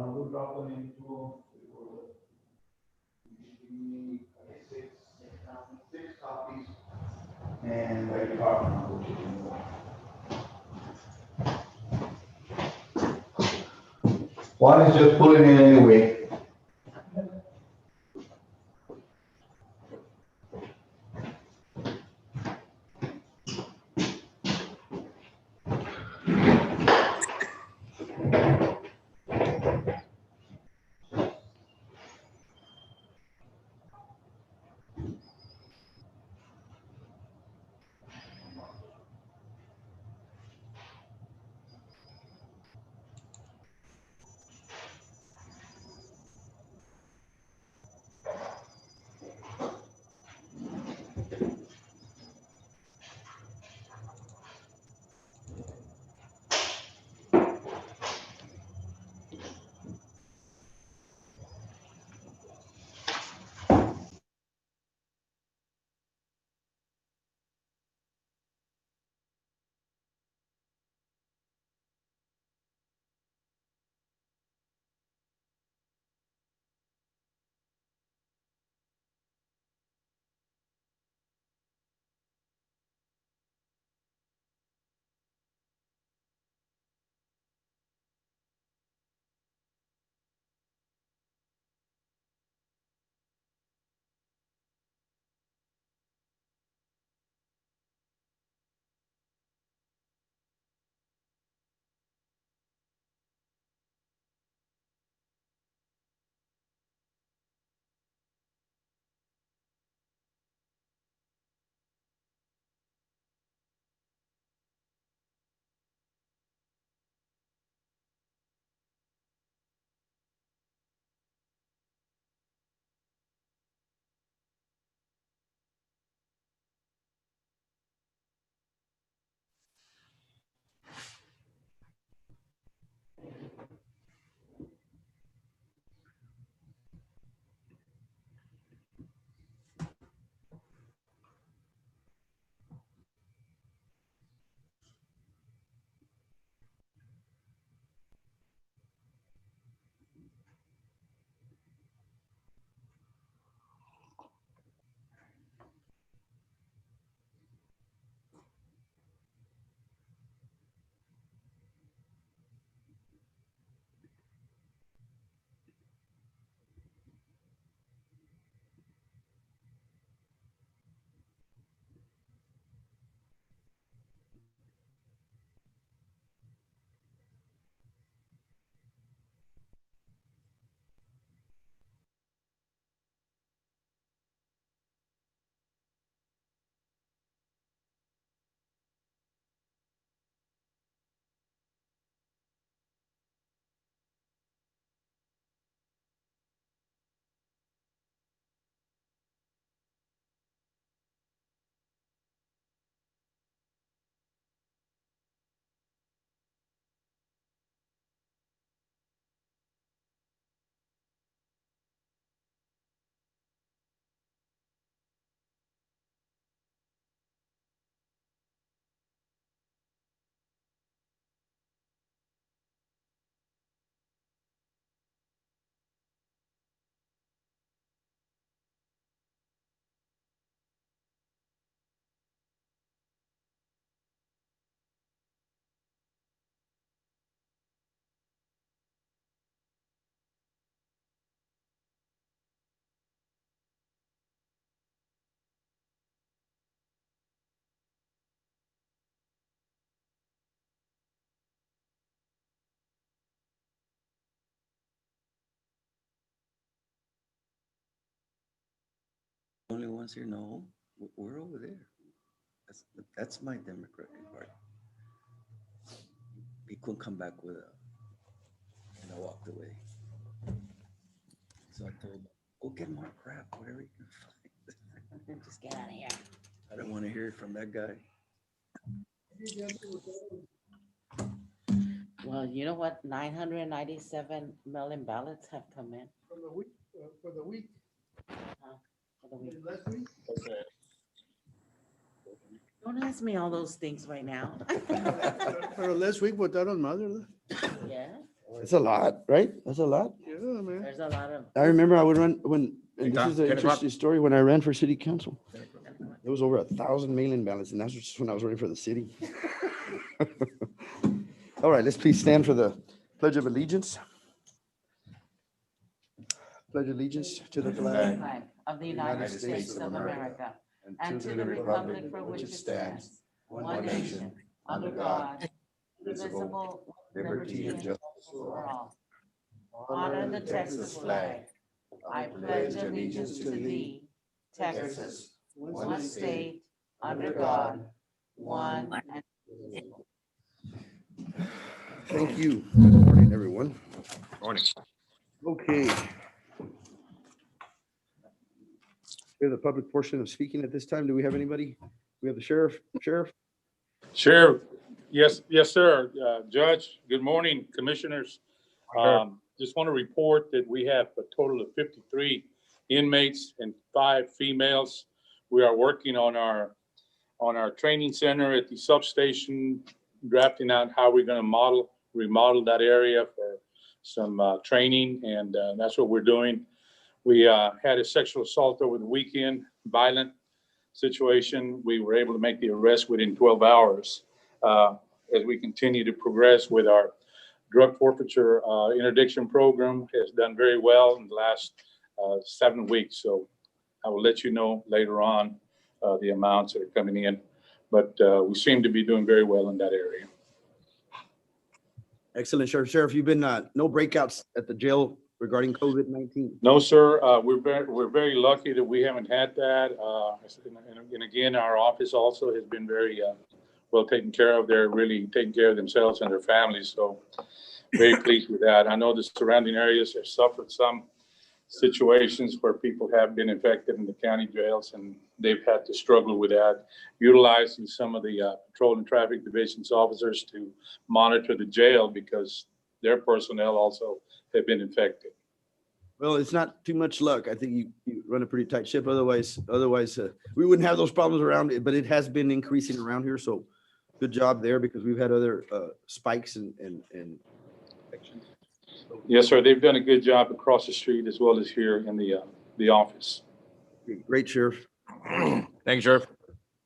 I will drop them into six copies, and by department, I will give you more. One is just pulling in anyway. Only ones here, no, we're over there. That's, that's my Democratic Party. He couldn't come back with a, and I walked away. So I told him, go get more crap, whatever you can find. Just get out of here. I don't want to hear it from that guy. Well, you know what? 997 million ballots have come in For the week, for the week. last week. Don't ask me all those things right now. Pero last week votaron más, ¿verdad? Yeah. It's a lot, right? That's a lot. Yeah, man. There's a lot of. I remember I would run when, and this is the 10 o'clock. interesting story, when I ran for city council. It was over 1,000 mail-in ballots, and that's just when I was running for the city. All right, let's please stand for the Pledge of Allegiance. Pledge allegiance to the flag Flag of the United States of America and to the republic for which it stands, one nation, under God, indivisible, with liberty and justice for all. Honor the Texas flag. I pledge allegiance to thee, Texas, one state, under God, one and indivisible. Thank you. Good morning, everyone. Morning. Okay. We have the public portion of speaking at this time. Do we have anybody? We have the sheriff. Sheriff? Sheriff, yes, sir. Judge, good morning, commissioners. Just want to report that we have a total of 53 inmates and 5 females. We are working on our training center at the substation, drafting out how we're going to remodel that area for some training, and that's what we're doing. We had a sexual assault over the weekend, violent situation. We were able to make the arrest within 12 hours. As we continue to progress with our drug forfeiture interdiction program, has done very well in the last 7 weeks. So I will let you know later on the amounts that are coming in. But we seem to be doing very well in that area. Excellent, Sheriff. Sheriff, you've been, no breakouts at the jail regarding COVID-19? No, sir. We're very lucky that we haven't had that. And again, our office also has been very well taken care of. They're really taking care of themselves and their families. So very pleased with that. I know the surrounding areas have suffered some situations where people have been infected in the county jails, and they've had to struggle with that, utilizing some of the patrol and traffic divisions officers to monitor the jail because their personnel also have been infected. Well, it's not too much luck. I think you run a pretty tight ship. Otherwise, we wouldn't have those problems around it, but it has been increasing around here. So good job there, because we've had other spikes and infections. Yes, sir. They've done a good job across the street as well as here in the office. Great, Sheriff. Thank you, Sheriff.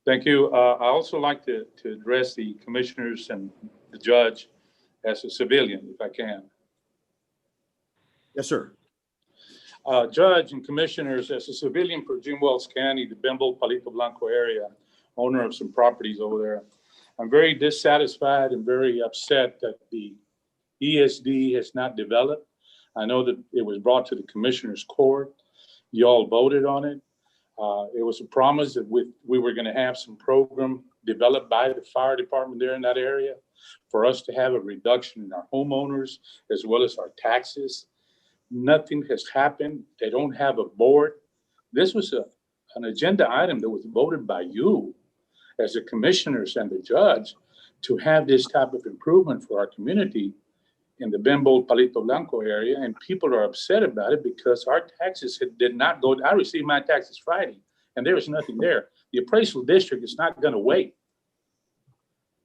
Thank you. I also like to address the commissioners and the judge as a civilian, if I can. Yes, sir. Judge and commissioners, as a civilian for Jim Wells County, the Bimbo, Palito Blanco area, owner of some properties over there, I'm very dissatisfied and very upset that the ESD has not developed. I know that it was brought to the commissioner's court. You all voted on it. It was a promise that we were going to have some program developed by the fire department there in that area for us to have a reduction in our homeowners as well as our taxes. Nothing has happened. They don't have a board. This was an agenda item that was voted by you as the commissioners and the judge to have this type of improvement for our community in the Bimbo, Palito Blanco area, and people are upset about it because our taxes did not go. I received my taxes Friday, and there was nothing there. The appraisal district is not going to wait.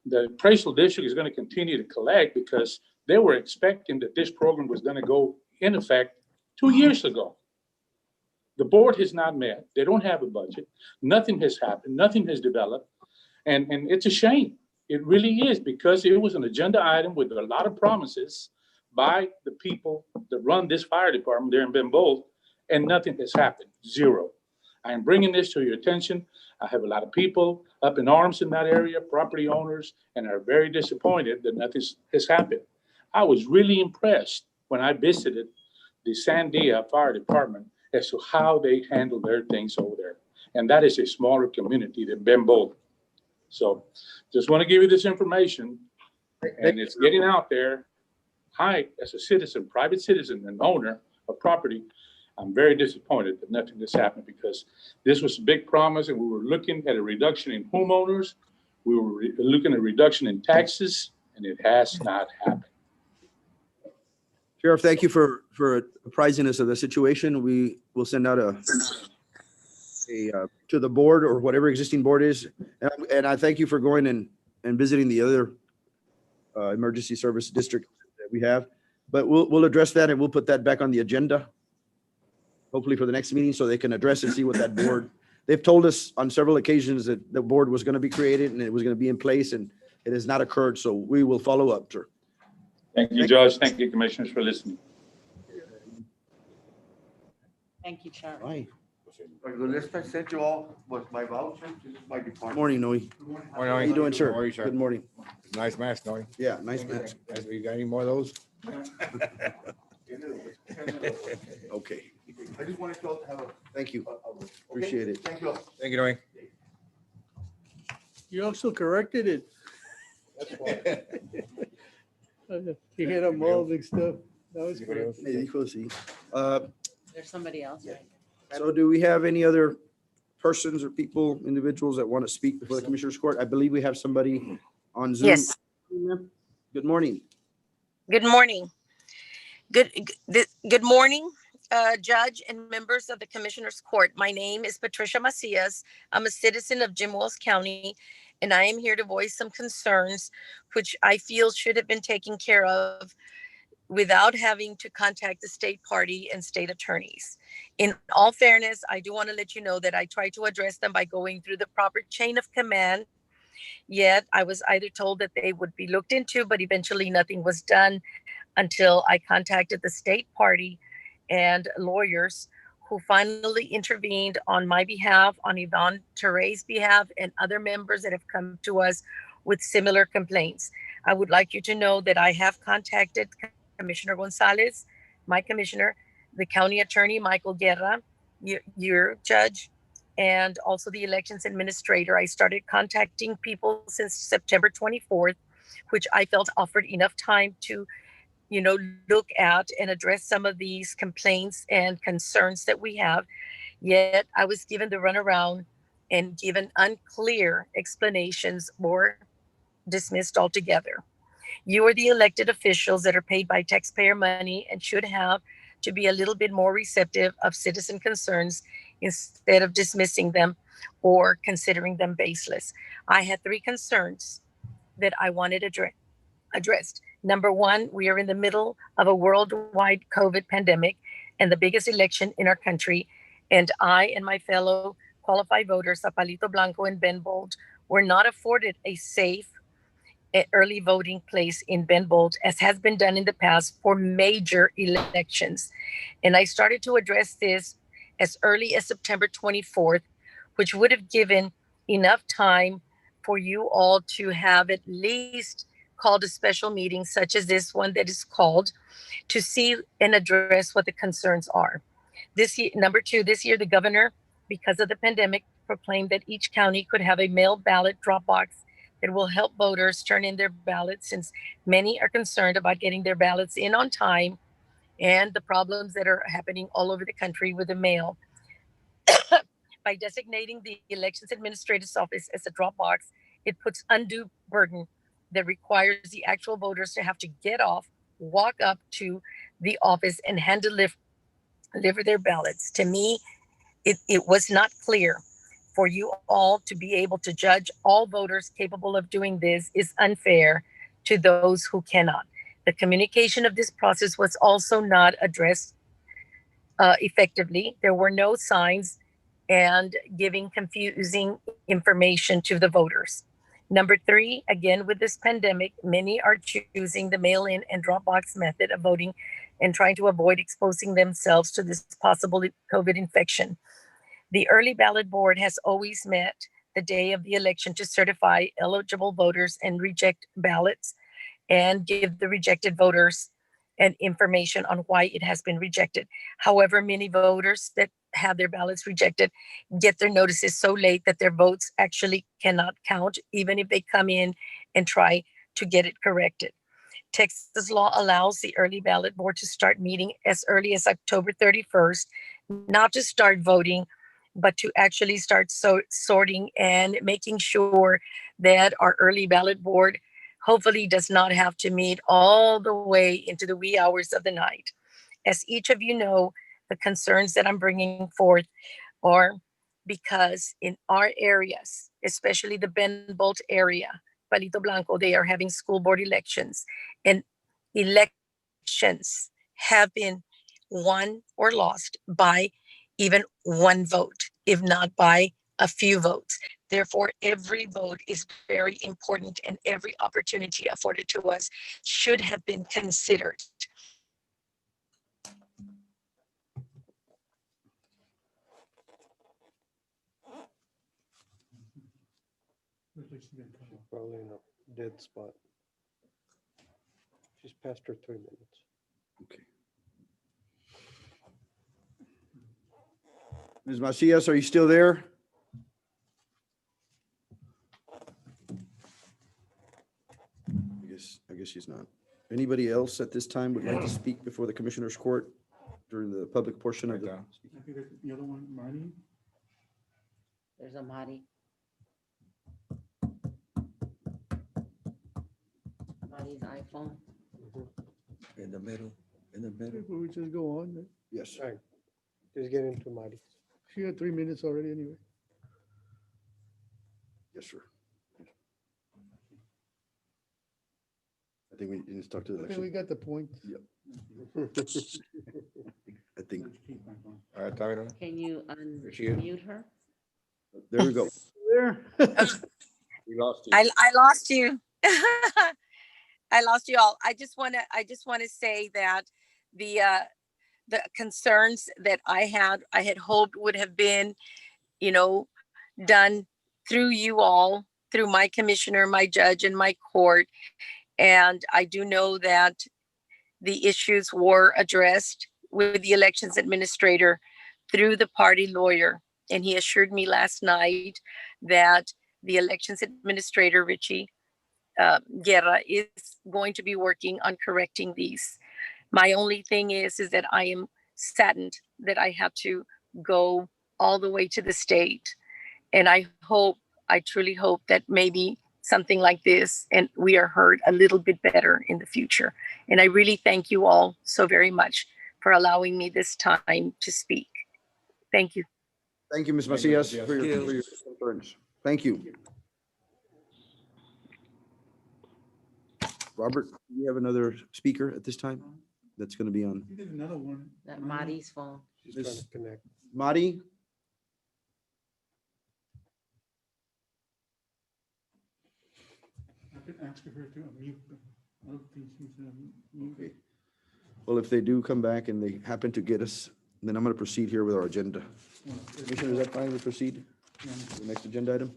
The appraisal district is going to continue to collect because they were expecting that this program was going to go in effect 2 years ago. The board has not met. They don't have a budget. Nothing has happened. Nothing has developed, and it's a shame. It really is, because it was an agenda item with a lot of promises by the people that run this fire department there in Bimbo, and nothing has happened. Zero. I am bringing this to your attention. I have a lot of people up in arms in that area, property owners, and are very disappointed that nothing has happened. I was really impressed when I visited the Sandia Fire Department as to how they handle their things over there. And that is a smaller community than Bimbo. So just want to give you this information, and it's getting out there. I, as a citizen, private citizen and owner of property, I'm very disappointed that nothing has happened, because this was a big promise, and we were looking at a reduction in homeowners. We were looking at a reduction in taxes, and it has not happened. Sheriff, thank you for apprising us of the situation. We will send out a to the board, or whatever existing board is. And I thank you for going and visiting the other emergency service district that we have. But we'll address that and we'll put that back on the agenda. Hopefully for the next meeting so they can address and see what that board, they've told us on several occasions that the board was going to be created and it was going to be in place and it has not occurred. So we will follow up, sir. Thank you, Judge. Thank you, Commissioners, for listening. Thank you, Chair. Bye. The list I sent you all was my voucher, this is my department. Morning, Noe. How you doing, sir? How are you, sir? Good morning. Nice mask, Noe. Yeah, nice match. You got any more of those? Okay, I just wanted to have a. thank you. Okay? Appreciate it. Thank you. Thank you, Noe. You also corrected it. He had them all mixed up. That was great. Me dijo sí. There's somebody else, right? So do we have any other persons or people, individuals that want to speak before the Commissioners Court? I believe we have somebody on Zoom. Yes, Good morning. good morning. Good morning, Judge and members of the Commissioners Court. My name is Patricia Macias. I'm a citizen of Jim Wells County, and I am here to voice some concerns which I feel should have been taken care of without having to contact the state party and state attorneys. In all fairness, I do want to let you know that I tried to address them by going through the proper chain of command. Yet I was either told that they would be looked into, but eventually nothing was done until I contacted the state party and lawyers who finally intervened on my behalf, on Yvonne Teray's behalf, and other members that have come to us with similar complaints. I would like you to know that I have contacted Commissioner Gonzalez, my commissioner, the county attorney, Michael Guerra, your judge, and also the elections administrator. I started contacting people since September 24th, which I felt offered enough time to, look at and address some of these complaints and concerns that we have. Yet I was given the runaround and given unclear explanations or dismissed altogether. You are the elected officials that are paid by taxpayer money and should have to be a little bit more receptive of citizen concerns instead of dismissing them or considering them baseless. I had 3 concerns that I wanted addressed. Number 1, we are in the middle of a worldwide COVID pandemic and the biggest election in our country. And I and my fellow qualified voters, Zapalito Blanco and Ben Bold, were not afforded a safe early voting place in Ben Bold, as has been done in the past for major elections. And I started to address this as early as September 24th, which would have given enough time for you all to have at least called a special meeting such as this one that is called to see and address what the concerns are. This year, number 2, this year the governor, because of the pandemic, proclaimed that each county could have a mail ballot drop box that will help voters turn in their ballots, since many are concerned about getting their ballots in on time and the problems that are happening all over the country with the mail. By designating the elections administrator's office as a drop box, it puts undue burden that requires the actual voters to have to get off, walk up to the office and hand deliver their ballots. To me, it was not clear. For you all to be able to judge all voters capable of doing this is unfair to those who cannot. The communication of this process was also not addressed effectively. There were no signs and giving confusing information to the voters. Number 3, again, with this pandemic, many are choosing the mail-in and drop box method of voting and trying to avoid exposing themselves to this possible COVID infection. The early ballot board has always met the day of the election to certify eligible voters and reject ballots and give the rejected voters and information on why it has been rejected. However, many voters that have their ballots rejected get their notices so late that their votes actually cannot count, even if they come in and try to get it corrected. Texas law allows the early ballot board to start meeting as early as October 31st, not to start voting, but to actually start sorting and making sure that our early ballot board hopefully does not have to meet all the way into the wee hours of the night. As each of you know, the concerns that I'm bringing forth are because in our areas, especially the Ben Bolt area, Palito Blanco, they are having school board elections, and election elections have been won or lost by even one vote, if not by a few votes. Therefore, every vote is very important and every opportunity afforded to us should have been considered. Probably in a dead spot. She's past her 3 minutes. Okay. Ms. Macias, are you still there? I guess she's not. Anybody else at this time would like to speak before the Commissioners Court during the public portion of the? Right I think that's the other one, Marty. There's a Marty. Marty's iPhone. In the middle, in the middle. We just go on. Yes. All right. Just get into Marty. She had 3 minutes already anyway. Yes, sir. I think we need to talk to the I think we election. got the point. Yep. I think, All right, Tyler. Can you There she is. unmute her? there we go. There. We lost you. I lost you. I lost you all. I just want to say that the concerns that I had hoped would have been, done through you all, through my commissioner, my judge, and my court. And I do know that the issues were addressed with the elections administrator through the party lawyer. And he assured me last night that the elections administrator, Richie Guerra, is going to be working on correcting these. My only thing is that I am saddened that I have to go all the way to the state. And I truly hope that maybe something like this and we are heard a little bit better in the future. And I really thank you all so very much for allowing me this time to speak. Thank you. Thank you, Ms. Thank you, Macias, Ms. for your Macias. concerns. Thank you. Robert, do you have another speaker at this time that's going to be on? There's another one. That Marty's phone. She's trying to connect. Madi? I could ask her to unmute, but I don't think she's Okay. muted. Well, if they do come back and they happen to get us, then I'm going to proceed here with our agenda. Commissioner, is that fine? We proceed to the next agenda item?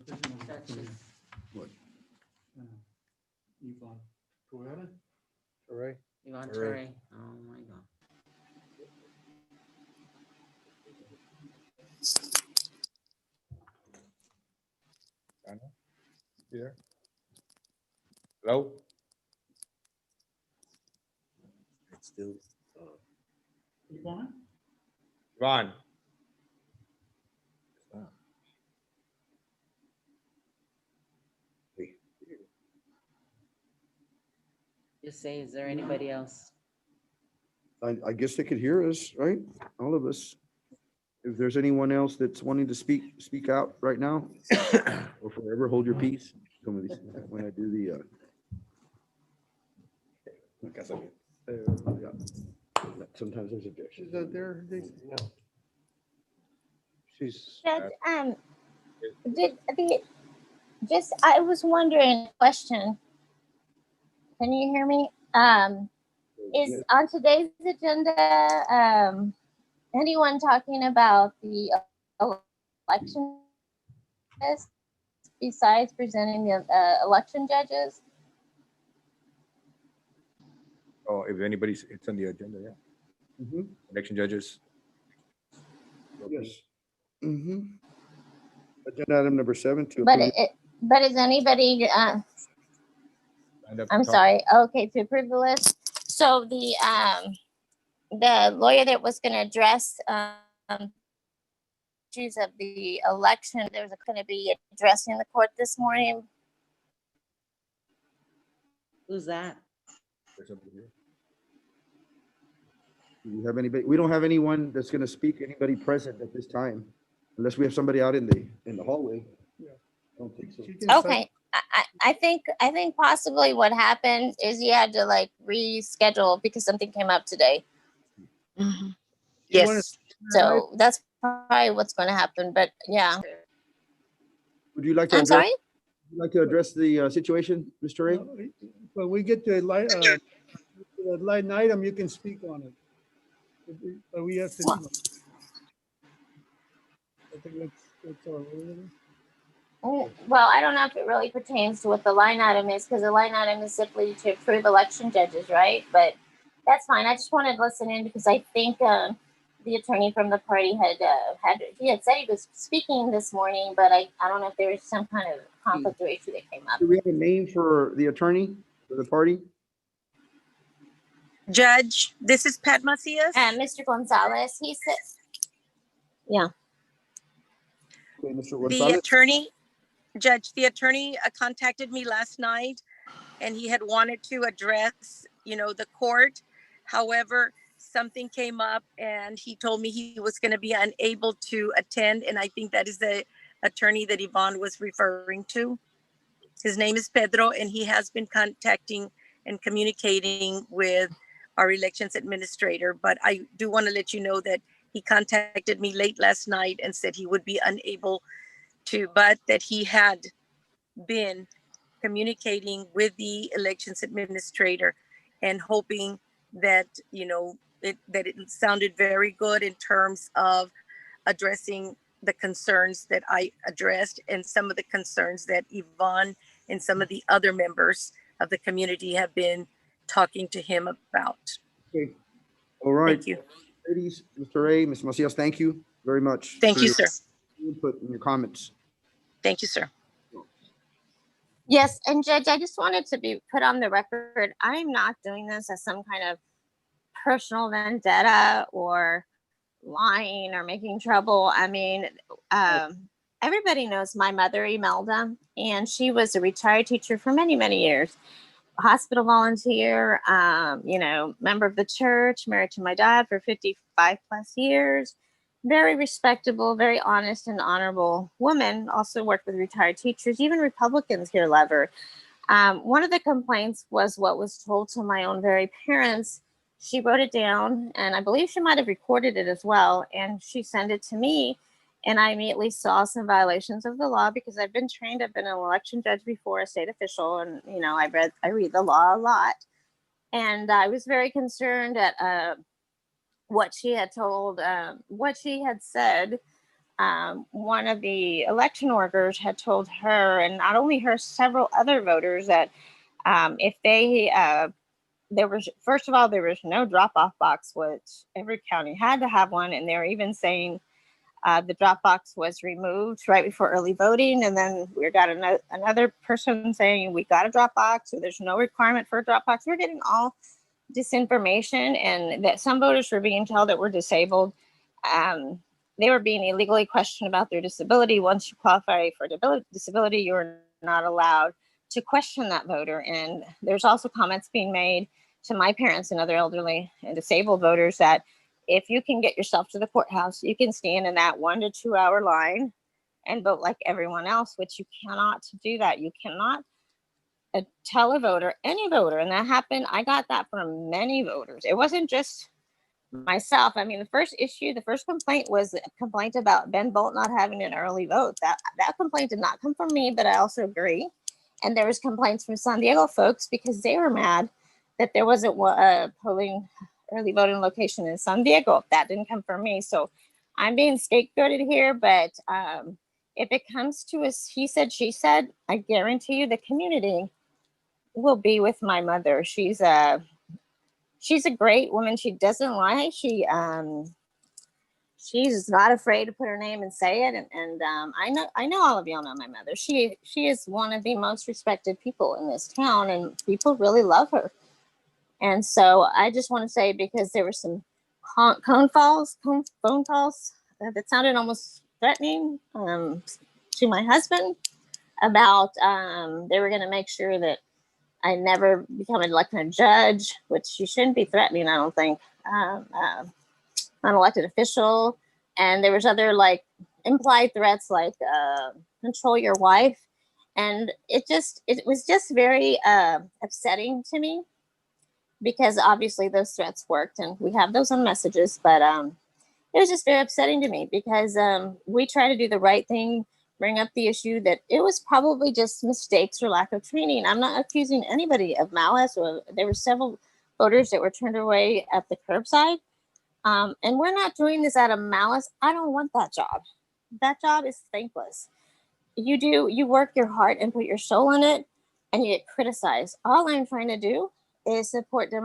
What? Yvonne Torretta? All right. You want All right. Terry? Oh, my God. You there? Hello? It's still, Yvonne? Ron? Just say, is there anybody else? I guess they could hear us, right? All of us. If there's anyone else that's wanting to speak out right now, or forever hold your peace. Some of these, when I do the, yeah. Sometimes there's objections. She's out there, Jason? No. She's. Judge, I was wondering, question. Can you hear me? Is on today's agenda, anyone talking about the election list besides presenting the election judges? Oh, if anybody's, it's on the agenda, yeah. Mhm. Election judges. Yes. Mm-hmm. Agenda item number 7 to But approve. but is anybody, Lined up to I'm talk. sorry, okay, to approve the list? So the lawyer that was gonna address, issues of the election, there was gonna be addressing the court this morning. Who's that? There's somebody here. Do you have anybody? We don't have anyone that's going to speak, anybody present at this time, unless we have somebody out in the hallway. Yeah. I don't think so. She can cite- Okay, I think possibly what happened is he had to like reschedule because something came up today. Mhm. You wanna- Yes. So that's probably what's going to happen. But yeah, Would you like to I'm address, sorry. would you like to address the situation, Mr. Ray? When we get to a line item, you can speak on it. But we have to, Well- I think that's all. Well, I don't know if it really pertains to what the line item is because the line item is simply to approve election judges, right? But that's fine. I just wanted to listen in because I think the attorney from the party had said he was speaking this morning, but I don't know if there was some kind of conflict or issue that came up. Do we have a name for the attorney for the party? Judge, this is Pat Macias. Mr. Gonzalez, he said, yeah. Okay, Mr. The Gonzalez. attorney, Judge, the attorney contacted me last night and he had wanted to address, the court. However, something came up and he told me he was going to be unable to attend. And I think that is the attorney that Yvonne was referring to. His name is Pedro, and he has been contacting and communicating with our elections administrator. But I do want to let you know that he contacted me late last night and said he would be unable to, but that he had been communicating with the elections administrator and hoping that, that it sounded very good in terms of addressing the concerns that I addressed and some of the concerns that Yvonne and some of the other members of the community have been talking to him about. Okay. All right. Thank you. Ladies, Mr. Ray, Ms. Macias, thank you very much. Thank for you, your sir. Input and your comments. Thank you, sir. Yes, and Judge, I just wanted to be put on the record. I'm not doing this as some kind of personal vendetta or lying or making trouble. I mean, everybody knows my mother, Imelda, and she was a retired teacher for many, many years. Hospital volunteer, member of the church, married to my dad for 55 plus years. Very respectable, very honest and honorable woman. Also worked with retired teachers. Even Republicans here love her. One of the complaints was what was told to my own very parents. She wrote it down, and I believe she might have recorded it as well. And she sent it to me, and I immediately saw some violations of the law because I've been trained. I've been an election judge before, a state official, and I read the law a lot. And I was very concerned at what she had told, what she had said. One of the election workers had told her, and not only her, several other voters, that if they there was, first of all, there was no drop-off box, which every county had to have one, and they were even saying the drop box was removed right before early voting, and then we got another person saying we got a drop box, so there's no requirement for a drop box. We're getting all disinformation, and that some voters were being told that we're disabled. They were being illegally questioned about their disability. Once you qualify for disability, you're not allowed to question that voter. And there's also comments being made to my parents and other elderly and disabled voters that if you can get yourself to the courthouse, you can stand in that 1 to 2 hour line and vote like everyone else, which you cannot do that. You cannot tell a voter, any voter, and that happened. I got that from many voters. It wasn't just myself. I mean, the first complaint was a complaint about Ben Bolt not having an early vote. That complaint did not come from me, but I also agree. And there was complaints from San Diego folks because they were mad that there wasn't a polling early voting location in San Diego. That didn't come from me. So I'm being scapegoated here, but if it comes to a he said, she said, I guarantee you the community will be with my mother. She's a great woman. She doesn't lie. She's not afraid to put her name and say it. And I know all of y'all know my mother. She is one of the most respected people in this town, and people really love her. And so I just want to say, because there were some phone calls that sounded almost threatening to my husband about they were going to make sure that I never become an elected judge, which you shouldn't be threatening, I don't think, an elected official. And there was other like implied threats like control your wife. And it was just very upsetting to me, because obviously those threats worked and we have those on messages, but it was just very upsetting to me because we try to do the right thing, bring up the issue that it was probably just mistakes or lack of training. I'm not accusing anybody of malice, or there were several voters that were turned away at the curbside. And we're not doing this out of malice. I don't want that job. That job is thankless. You work your heart and put your soul in it, and you get criticized. All I'm trying to do is support good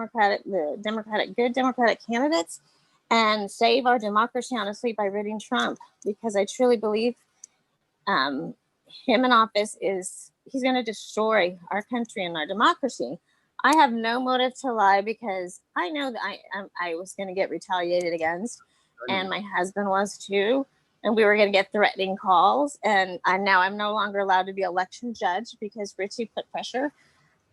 Democratic candidates and save our democracy, honestly, by ridding Trump, because I truly believe him in office he's going to destroy our country and our democracy. I have no motive to lie, because I know that I was going to get retaliated against, and my husband was too, and we were going to get threatening calls. And I'm no longer allowed to be election judge because Richie put pressure,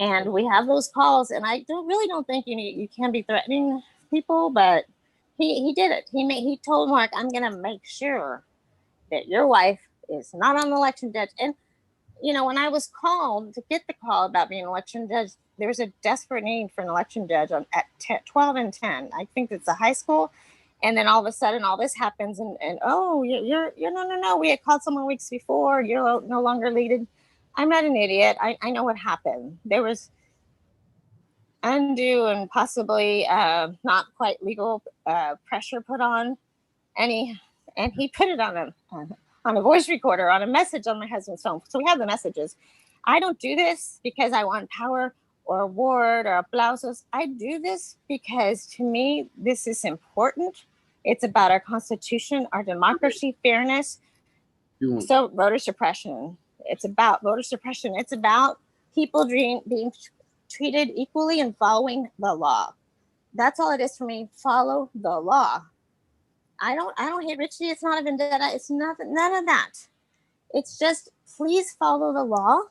and we have those calls. And I really don't think you can be threatening people, but he did it. He told Mark, I'm going to make sure that your wife is not on the election judge. And when I was called to get the call about being an election judge, there was a desperate need for an election judge at 12 and 10. I think it's a high school. And then all of a sudden, all this happens, and oh, you're no. We had called someone weeks before. You're no longer needed. I'm not an idiot. I know what happened. There was undue and possibly not quite legal pressure put on, and he put it on a voice recorder, on a message on my husband's phone. So we have the messages. I don't do this because I want power or award or aplausos. I do this because, to me, this is important. It's about our Constitution, our democracy, fairness. So voter suppression. It's about voter suppression. It's about people being treated equally and following the law. That's all it is for me. Follow the law. I don't hate Richie. It's not a vendetta. It's nothing, none of that. It's just, please follow the law.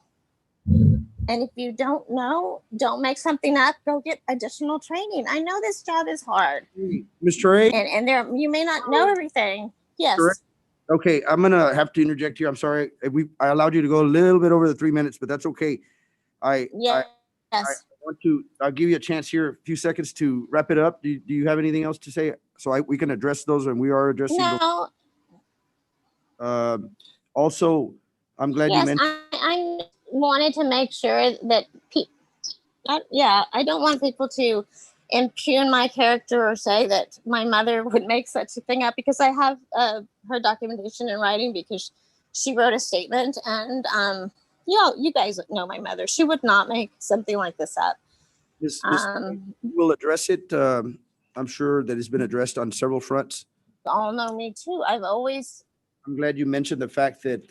And if you don't know, don't make something up. Go get additional training. I know this job is hard. Mr. A? And you may not know everything. Yes. Correct. Okay, I'm gonna have to interject here. I'm sorry. I allowed you to go a little bit over the 3 minutes, but that's okay. Yes. I'll give you a chance here, a few seconds to wrap it up. Do you have anything else to say? So we can address those, and we are addressing those. No. Also, I'm glad you mentioned. I wanted to make sure that I don't want people to impugn my character or say that my mother would make such a thing up, because I have her documentation in writing, because she wrote a statement, and you guys know my mother. She would not make something like this up. We'll address it. I'm sure that it's been addressed on several fronts. All know me too. I'm glad you mentioned the fact that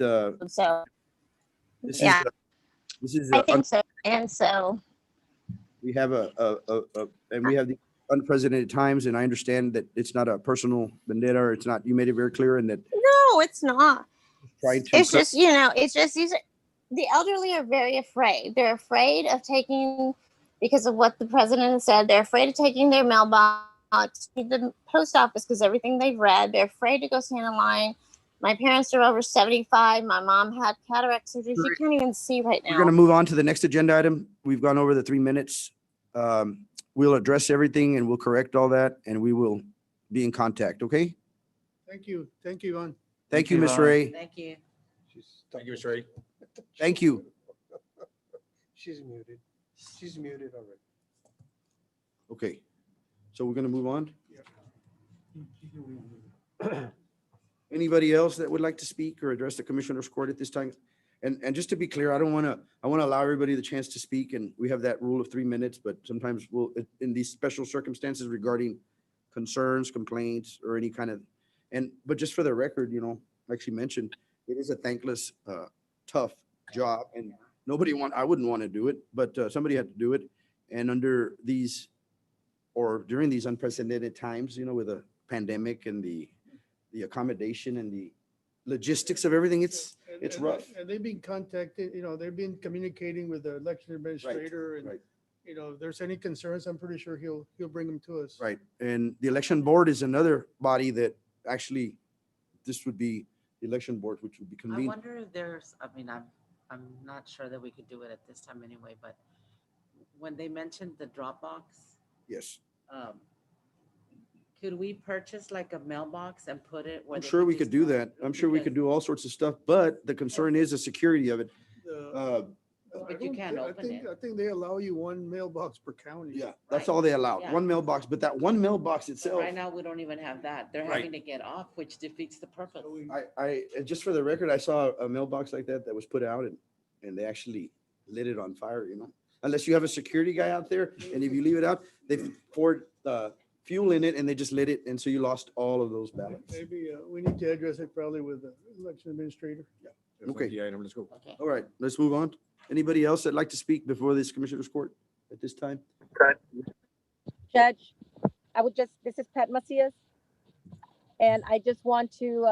this is I think so. And so we have we have the unprecedented times, and I understand that it's not a personal vendetta, or it's not. You made it very clear, and that no, it's not. It's just the elderly are very afraid. They're afraid of taking, because of what the president said. They're afraid of taking their mailbox to the post office because everything they've read. They're afraid to go stand in line. My parents are over 75. My mom had cataract surgery. She can't even see right now. We're going to move on to the next agenda item. We've gone over the 3 minutes. We'll address everything, and we'll correct all that, and we will be in contact, okay? Thank you. Thank you, Yvonne. Thank you, Ms. Ray. Thank you. Thank you, Mr. Ray. Thank you. She's muted. She's muted already. Okay. So we're going to move on. Anybody else that would like to speak or address the Commissioner's Court at this time? And just to be clear, I want to allow everybody the chance to speak, and we have that rule of 3 minutes, but sometimes in these special circumstances regarding concerns, complaints, or any kind of, but just for the record, like she mentioned, it is a thankless, tough job, and I wouldn't want to do it, but somebody had to do it. And during these unprecedented times, with a pandemic and the accommodation and the logistics of everything, it's rough. And they've been contacted, they've been communicating with the election administrator, and if there's any concerns, I'm pretty sure he'll bring them to us. Right. And the election board is another body that actually, this would be the election board, which would be I convened. wonder if there's, I'm not sure that we could do it at this time anyway, but when they mentioned the Dropbox, Yes, um, could we purchase like a mailbox and put it where I'm they sure we just could do throw- that. I'm sure we could because- do all sorts of stuff, but the concern is the security of it. Uh, But you can't open it. I think they allow you one mailbox per county. Yeah, that's Right. all they allow, Yeah. one mailbox, but that one mailbox But itself. right now, we don't even have that. They're Right. having to get off, which defeats the purpose. Just for the record, I saw a mailbox like that was put out and they actually lit it on fire, you know? Unless you have a security guy out there, and if you leave it out, they poured fuel in it and they just lit it, and so you lost all of those ballots. Maybe we need to address it probably with the election administrator. Okay. The item, let's go. Okay. All right, let's move on. Anybody else that'd like to speak before this Commissioner's Court at this time? Judge, this is Pat Macias. And I just want to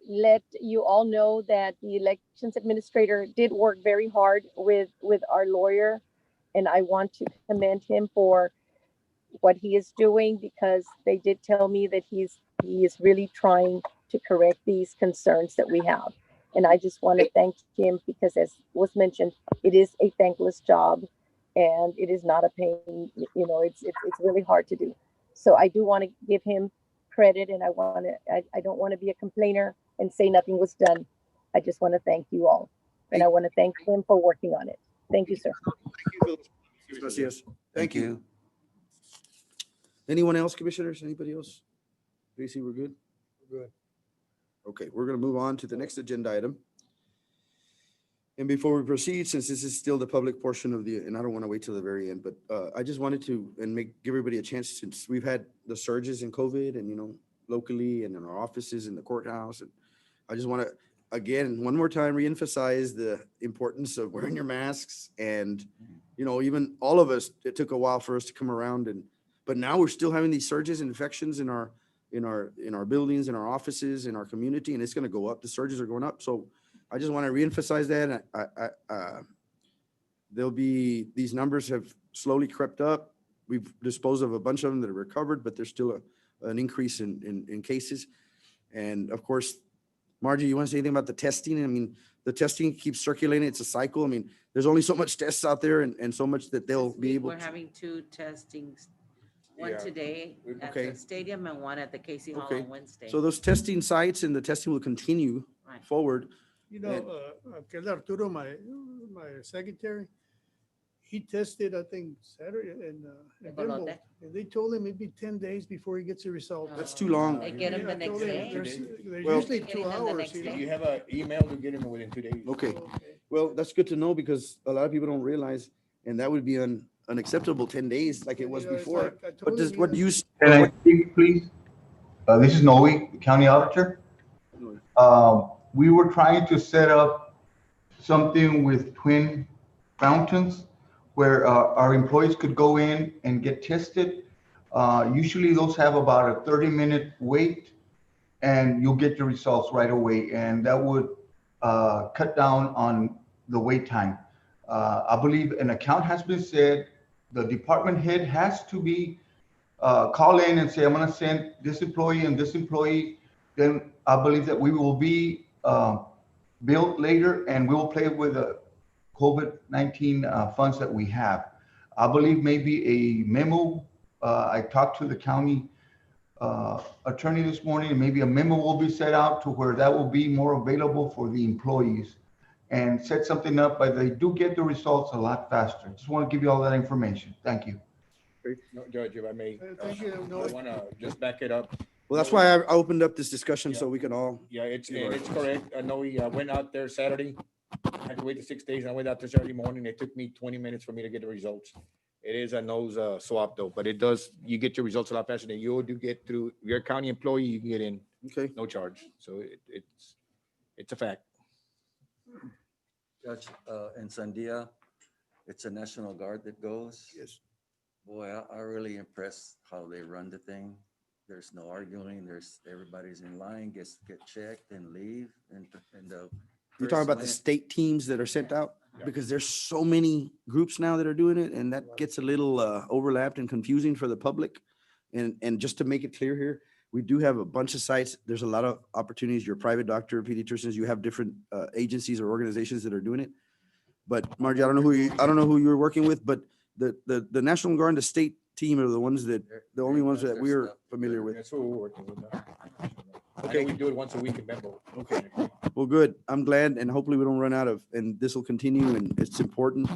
let you all know that the elections administrator did work very hard with our lawyer. And I want to commend him for what he is doing, because they did tell me that he is really trying to correct these concerns that we have. And I just want to thank him, because as was mentioned, it is a thankless job and it is not a pain, you know, it's really hard to do. So I do want to give him credit, and I don't want to be a complainer and say nothing was done. I just want to thank you all. And I want to thank him for working on it. Thank you, sir. Yes, thank you. Anyone else, commissioners? Anybody else? Tracy, we're good? Good. Okay, we're gonna move on to the next agenda item. And before we proceed, since this is still the public portion of and I don't want to wait till the very end, but I just wanted to give everybody a chance, since we've had the surges in COVID and, you know, locally and in our offices in the courthouse. And I just want to, again, one more time, reemphasize the importance of wearing your masks. And, you know, even all of us, it took a while for us to come around, but now we're still having these surges and infections in our buildings, in our offices, in our community, and it's going to go up. The surges are going up. So I just want to reemphasize that. These numbers have slowly crept up. We've disposed of a bunch of them that are recovered, but there's still an increase in cases. And of course, Margie, you want to say anything about the testing? I mean, the testing keeps circulating. It's a cycle. I mean, there's only so much tests out there and so much that they'll be able to. We're having 2 testings, one Yeah. today at Okay. the stadium and one at the Casey Hall Okay. on Wednesday. So those testing sites and the testing will continue Right. forward. You know, Arturo, my secretary, he tested, I think, Saturday in Bolote. Bimbo, and they told him it'd be 10 days before he gets a result. That's too long. They get them the I next told him day. There's Well- usually Getting 2 them the hours. next you day. know. You have an email to get them within 2 days. Okay. Okay. Well, that's good to know, because a lot of people don't realize, and that would be unacceptable 10 days like it was You know, it's before. like I What told does, him, what you you, know, s- Can I speak, please? This is Noe, the county auditor. We were trying to set up something with twin fountains where our employees could go in and get tested. Usually those have about a 30-minute wait, and you'll get your results right away. And that would cut down on the wait time. I believe an account has been set. The department head has to be call in and say, I'm going to send this employee and this employee. Then I believe that we will be billed later, and we will play with the COVID-19 funds that we have. I believe maybe a memo. I talked to the county attorney this morning, and maybe a memo will be set out to where that will be more available for the employees, and set something up, but they do get the results a lot faster. Just want to give you all that information. Thank you. No, Judge, if I may, Thank you, I Noe. want to just back it up. well, that's why I opened up this discussion so we can all, Yeah, it's correct. I know I went out there Saturday. I had to wait the 6 days. I went out there Saturday morning. It took me 20 minutes for me to get the results. It is a nose swab though, but you get your results a lot faster than you do get through your county employee. You can get in, okay? no charge. So it's a fact. Judge, in Sandia, it's a National Guard that goes. Yes. Boy, I really impressed how they run the thing. There's no arguing. Everybody's in line, get checked and leave. And You're talking about the state teams that are sent out? Yeah. Because there's so many groups now that are doing it, and that gets a little overlapped and confusing for the public. And just to make it clear here, We do have a bunch of sites. There's a lot of opportunities. You're a private doctor, pediatricians, you have different agencies or organizations that are doing it. But Margie, I don't know who you're working with, but the National Guard and the state team are the ones that, the only ones that we're familiar with. That's what we're working with. Okay. Okay, we do it once a week in Bembo. Okay. Well, good. I'm glad, and hopefully we don't run out of, and this will continue, and it's important.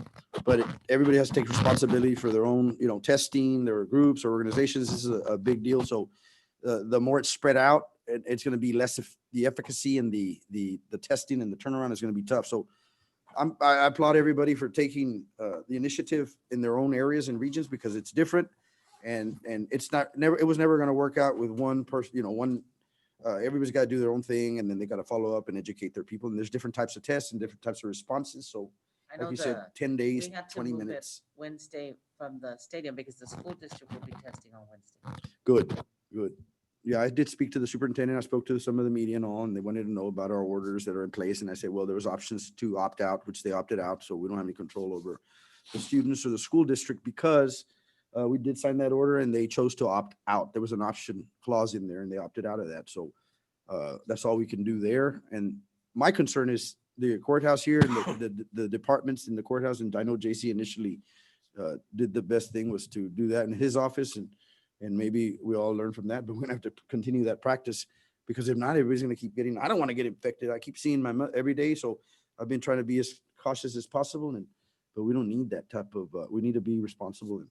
But everybody has to take responsibility for their own, testing, their groups or organizations. This is a big deal. So the more it's spread out, it's going to be less of the efficacy, and the testing and the turnaround is going to be tough. So I applaud everybody for taking the initiative in their own areas and regions, because it's different, and it was never going to work out with one person, everybody's got to do their own thing, and then they got to follow up and educate their people. And there's different types of tests and different types of responses. So like you said, 10 days, We had to 20 move it minutes. Wednesday from the stadium because the school district will be testing on Wednesday. Good. Yeah, I did speak to the superintendent. I spoke to some of the media and all, and they wanted to know about our orders that are in place. And I said, well, there was options to opt out, which they opted out. So we don't have any control over the students or the school district, because we did sign that order and they chose to opt out. There was an option clause in there and they opted out of that. So that's all we can do there. And my concern is the courthouse here and the departments in the courthouse. And I know JC initially did the best thing was to do that in his office, and maybe we all learn from that, but we're gonna have to continue that practice, because if not, everybody's gonna keep getting, I don't want to get infected. I keep seeing my mother every day. So I've been trying to be as cautious as possible, but we don't need that type of, we need to be responsible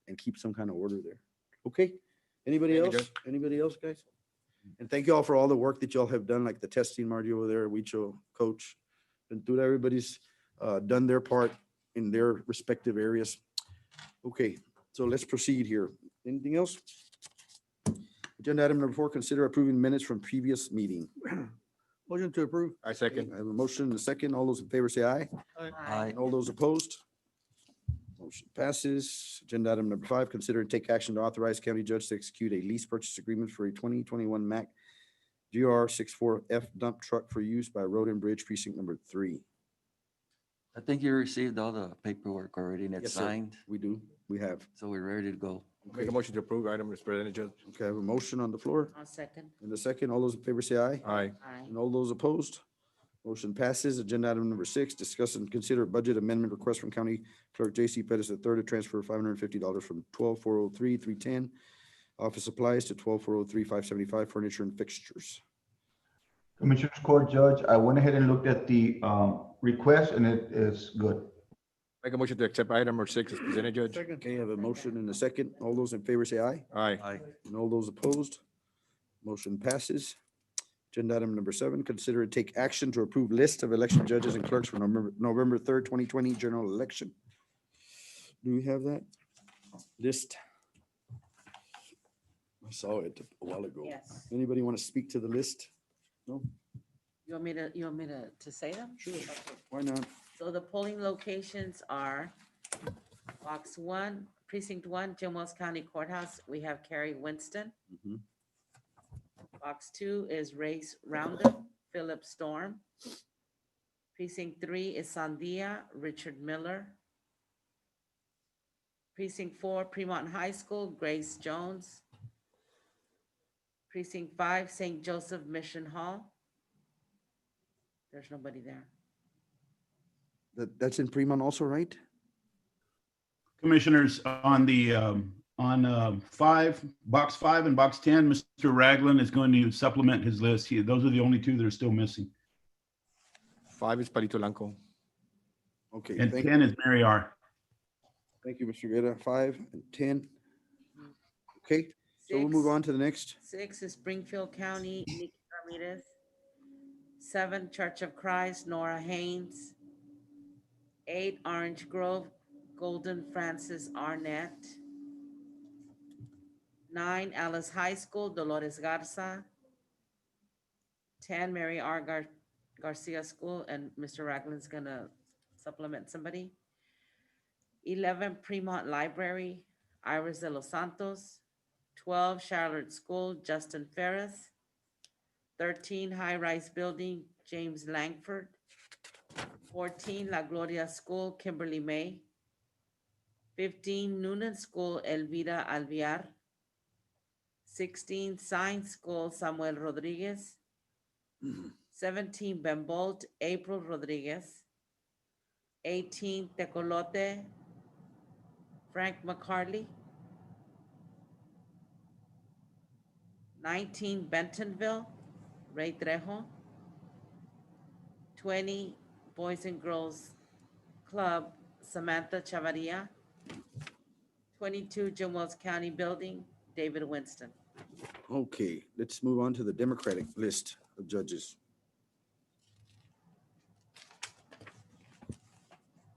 and keep some kind of order there. Okay. Anybody Thank you, else? Anybody else, guys? And thank you all for all the work that y'all have done, like the testing, Margie over there, Weicho, Coach, and through everybody's done their part in their respective areas. Okay, so let's proceed here. Anything else? Agenda item number 4, consider approving minutes from previous meeting. Motion to approve. I second. I have a motion and a second. All those in favor say aye. Aye. And all those opposed? Motion passes. Agenda item number 5, consider and take action to authorize county judge to execute a lease purchase agreement for a 2021 Mack GR64F dump truck for use by Road and Bridge Precinct number 3. I think you received all the paperwork already and it's Yes, sir. signed, We do. We have. so we're ready to go. Make a motion to approve item as presented, Judge. Okay, I have a motion on the floor. I'll second. In the second, all those in favor say aye. Aye. Aye. And all those opposed? Motion passes. Agenda item number 6, discuss and consider budget amendment request from County Clerk J.C. Pettis III to transfer $550 from 12,403,310 office supplies to 12,403,575 furniture and fixtures. Commissioners Court Judge, I went ahead and looked at the request and it is good. Make a motion to accept item number 6 as presented, Judge. Second. Okay, I have a motion and a second. All those in favor say aye. Aye. Aye. And all those opposed? Motion passes. Agenda item number 7, consider and take action to approve list of election judges and clerks for November 3rd, 2020 general election. Do we have that list? I saw it a while ago. Yes. Anybody want to speak to the list? No? You want me to say them? Sure. Why not? So the polling locations are Box 1, Precinct 1, Jim Wells County Courthouse. We have Carrie Winston. Mhm. Box 2 is Race Roundup, Philip Storm. Precinct 3 is Sandia, Richard Miller. Precinct 4, Fremont High School, Grace Jones. Precinct 5, St. Joseph Mission Hall. There's nobody there. That's in Fremont also, right? Commissioners, on the, box 5 and box 10, Mr. Ragland is going to supplement his list. Those are the only 2 that are still missing. 5 is Palito Blanco. Okay, And thank 10 is Mary R. you, Mr. Guerra. 5 and 10. Okay, so we'll move on to the next. 6 is Springfield County, Nikki Ramirez. 7, Church of Christ, Nora Haynes. 8, Orange Grove, Golden Francis Arnett. 9, Alice High School, Dolores Garza. 10, Mary R. Garcia School, and Mr. Ragland's gonna supplement somebody. 11, Fremont Library, Iris de los Santos. 12, Charlotte School, Justin Ferris. 13, High Rise Building, James Langford. 14, La Gloria School, Kimberly May. 15, Noonan School, Elvira Alviar. 16 Science School, Samuel Rodriguez. 17 Bembolt, April Rodriguez. 18 Tecolote, Frank McCarley. 19 Bentonville, Ray Trejo. 20 Boys and Girls Club, Samantha Chavarria. 22 Jim Wells County Building, David Winston. Okay, let's move on to the Democratic list of judges.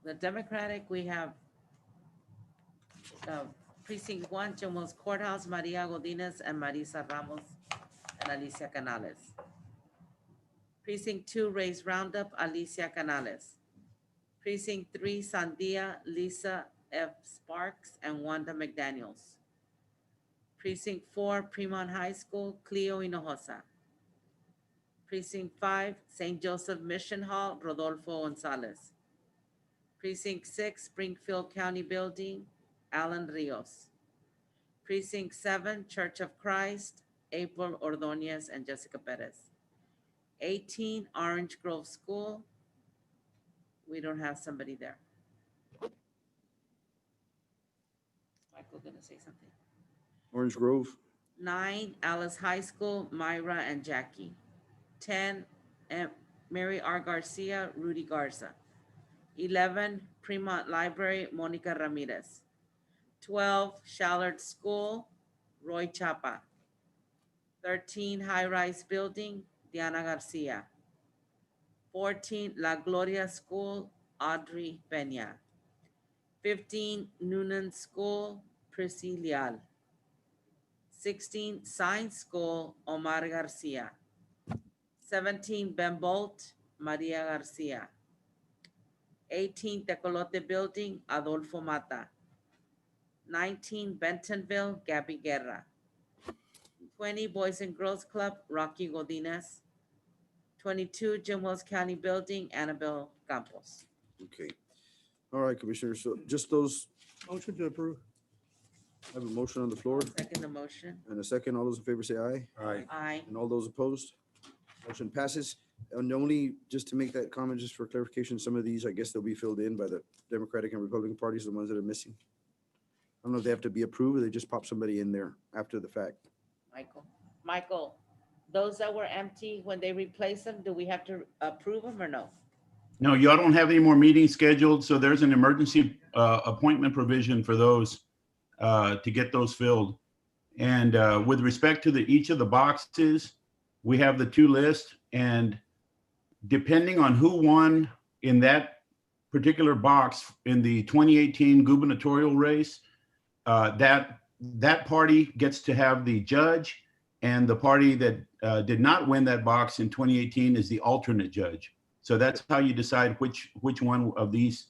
The Democratic, we have Precinct 1, Jim Wells Courthouse, Maria Godinez and Marisa Ramos and Alicia Canales. Precinct 2, Race Roundup, Alicia Canales. Precinct 3, Sandia, Lisa F. Sparks and Wanda McDaniels. Precinct 4, Fremont High School, Cleo Hinojosa. Precinct 5, St. Joseph Mission Hall, Rodolfo Gonzalez. Precinct 6, Springfield County Building, Alan Rios. Precinct 7, Church of Christ, April Ordonez and Jessica Perez. 18, Orange Grove School. We don't have somebody there. Michael gonna say something. Orange Grove, 9, Alice High School, Myra and Jackie. 10, Mary R. Garcia, Rudy Garza. 11, Fremont Library, Monica Ramirez. 12, Shallard School, Roy Chapa. 13, High Rise Building, Diana Garcia. 14, La Gloria School, Audrey Peña. 15, Noonan School, Prissy Leal. 16, Science School, Omar Garcia. 17, Bembolt, Maria Garcia. 18, Tecolote Building, Adolfo Mata. 19, Bentonville, Gabby Guerra. 20, Boys and Girls Club, Rocky Godinez. 22, Jim Wells County Building, Annabelle Campos. okay. All right, Commissioners, so just those, Motion to approve. I have a motion on the floor Second the motion. and a second. All those in favor say aye. Aye. Aye. And all those opposed? Motion passes. And only, just to make that comment, just for clarification, some of these, I guess they'll be filled in by the Democratic and Republican parties, the ones that are missing. I don't know if they have to be approved or they just pop somebody in there after the fact. Michael, those that were empty, when they replace them, do we have to approve them or no? No, y'all don't have any more meetings scheduled, so there's an emergency appointment provision for those to get those filled. And with respect to each of the boxes, we have the two lists, and depending on who won in that particular box in the 2018 gubernatorial race, that party gets to have the judge, and the party that did not win that box in 2018 is the alternate judge. So that's how you decide which one of these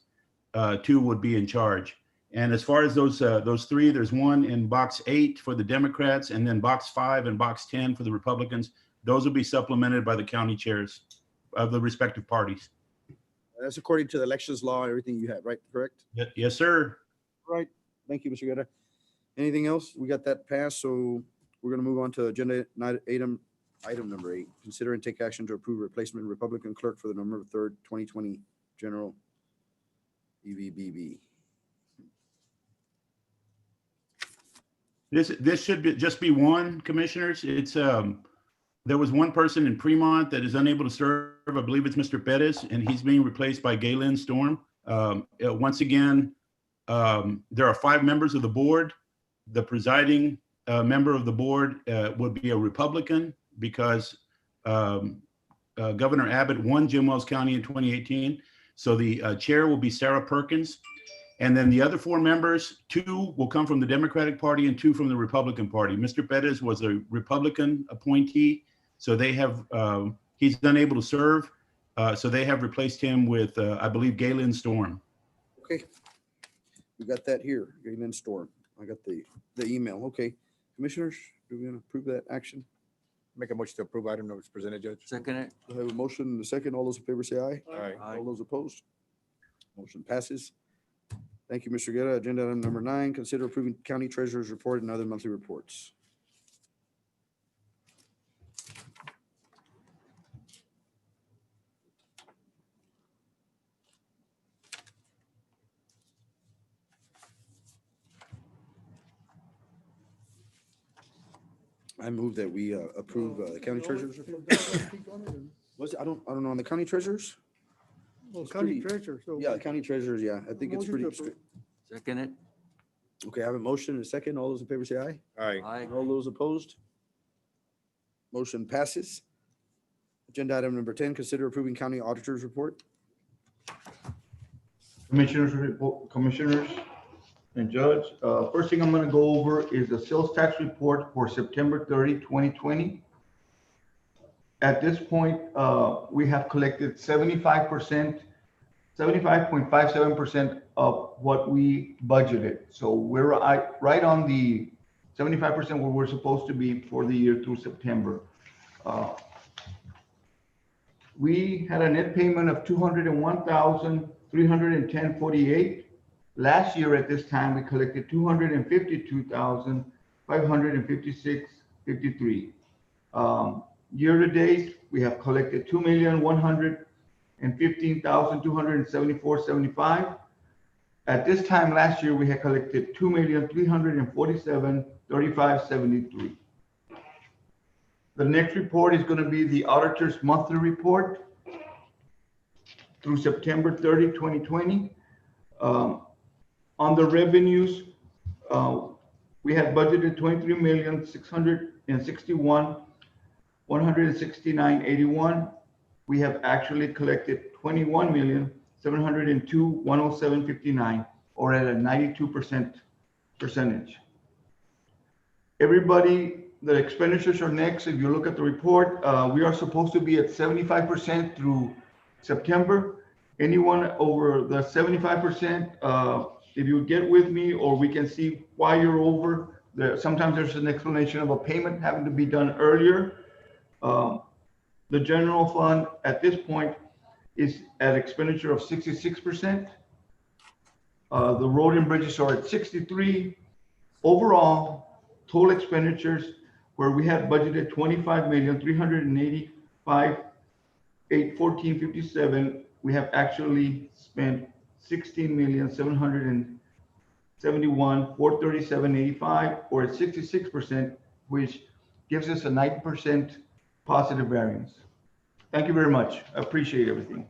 two would be in charge. And as far as those three, there's one in box 8 for the Democrats, and then box 5 and box 10 for the Republicans. Those will be supplemented by the county chairs of the respective parties. That's according to the elections law and everything you have, right? Correct? Yes, sir. Right. Thank you, Mr. Guerra. Anything else? We got that passed, so we're gonna move on to agenda item number 8. Consider and take action to approve replacement Republican clerk for the November 3rd, 2020 general EVBB. This should just be one, commissioners. It's there was one person in Fremont that is unable to serve. I believe it's Mr. Perez, and he's being replaced by Galen Storm. Once again, there are 5 members of the board. The presiding member of the board would be a Republican because Governor Abbott won Jim Wells County in 2018. So the chair will be Sarah Perkins. And then the other 4 members, 2 will come from the Democratic Party and 2 from the Republican Party. Mr. Perez was a Republican appointee, so they have, he's unable to serve. So they have replaced him with, I believe, Galen Storm. Okay. We got that here, Galen Storm. I got the email. Okay. Commissioners, do we want to approve that action? Make a motion to approve item number is presented, Judge. Second it. I have a motion and a second. All those in favor say aye. Aye. All those opposed? Motion passes. Thank you, Mr. Guerra. Agenda item number 9, consider approving county treasurer's report and other monthly reports. I move that we approve the county treasurer's report. What's, I don't know, on the county treasurers? Well, It's county pretty- treasurer, so. Yeah, the county treasurers, yeah, I think it's Motion pretty to approve. strict. Second it. Okay, I have a motion and a second. All those in favor say aye. All right. Aye. And all those opposed? Motion passes. Agenda item number 10, consider approving county auditor's report. Commissioners and Judge, first thing I'm gonna go over is the sales tax report for September 30, 2020. At this point, we have collected 75.57% of what we budgeted. So we're right on the 75% where we're supposed to be for the year through September. We had a net payment of $201,310.48. Last year at this time, we collected $252,556.53. Year to date, we have collected $2,115,274.75. At this time last year, we had collected $2,347,35.73. The next report is going to be the auditor's monthly report through September 30, 2020. On the revenues, we had budgeted $23,661,169.81. We have actually collected $21,702,107.59, or at a 92% percentage. Everybody, the expenditures are next. If you look at the report, we are supposed to be at 75% through September. Anyone over the 75%, if you get with me, or we can see why you're over, sometimes there's an explanation of a payment having to be done earlier. The general fund at this point is at expenditure of 66%. The road and bridges are at 63. Overall, total expenditures where we had budgeted $25,385,814.57, we have actually spent $16,771,437.85, or at 66%, which gives us a 9% positive variance. Thank you very much. I appreciate everything.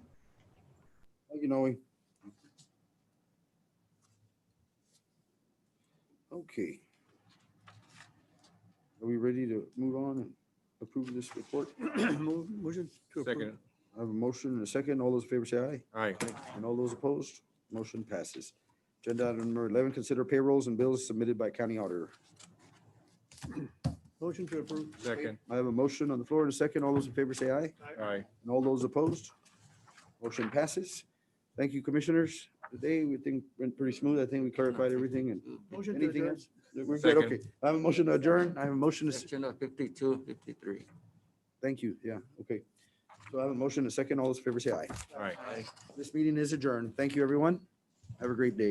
Thank you, Noe. Okay. Are we ready to move on and approve this report? Motion to approve. Second. I have a motion and a second. All those in favor say aye. All right. And all those opposed? Motion passes. Agenda item number 11, consider payrolls and bills submitted by county auditor. Motion to approve. Second. I have a motion on the floor and a second. All those in favor say aye. All right. And all those opposed? Motion passes. Thank you, commissioners. Today, we think went pretty smooth. I think we clarified everything. And Motion to anything adjourn. else? We're good, Second. okay. I have a motion to adjourn. I have a motion to, Section of 52, 53. thank you, yeah, okay. So I have a motion, a second. All those in favor say aye. All right. This meeting is adjourned. Thank you, everyone. Have a great day.